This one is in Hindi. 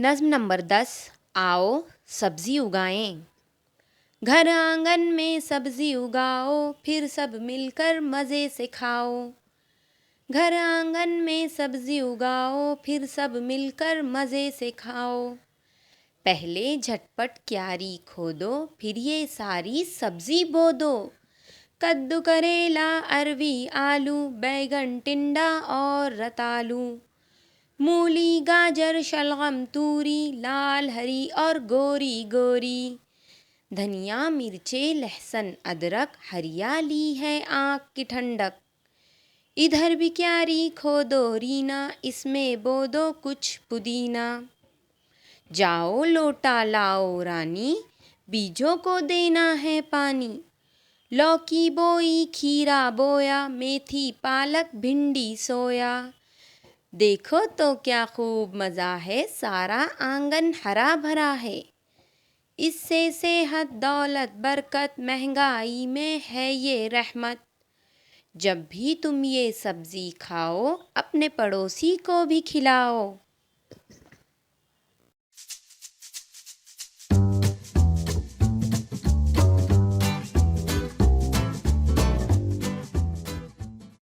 नज़्म नंबर 10। आओ सब्ज़ी उगाएं। घर आंगन में सब्ज़ी उगाओ, फिर सब मिलकर मज़े से खाओ। घर आंगन में सब्ज़ी उगाओ, फिर सब मिलकर मज़े से खाओ। पहले झटपट क्यारी खोदो, फिर ये सारी सब्ज़ी बो दो। कद्दू, करेला, अरवी, आलू, बैगन, टिंडा और रतालू, मूली, गाजर, शलगम, तूरी, लाल, हरी और गोरी गोरी, धनिया, मिर्चे, लहसुन, अदरक, हरियाली है आँख की ठंडक। इधर भी क्यारी खोदो रीना, इसमें बो दो कुछ पुदीना। जाओ लोटा लाओ रानी, बीजों को देना है पानी। लौकी बोई, खीरा बोया, मेथी, पालक, भिंडी, सोया। देखो तो क्या खूब मज़ा है, सारा आंगन हरा भरा है। इससे सेहत, दौलत, बरकत, महंगाई में है ये रहमत। जब भी तुम ये सब्ज़ी खाओ, अपने पड़ोसी को भी खिलाओ।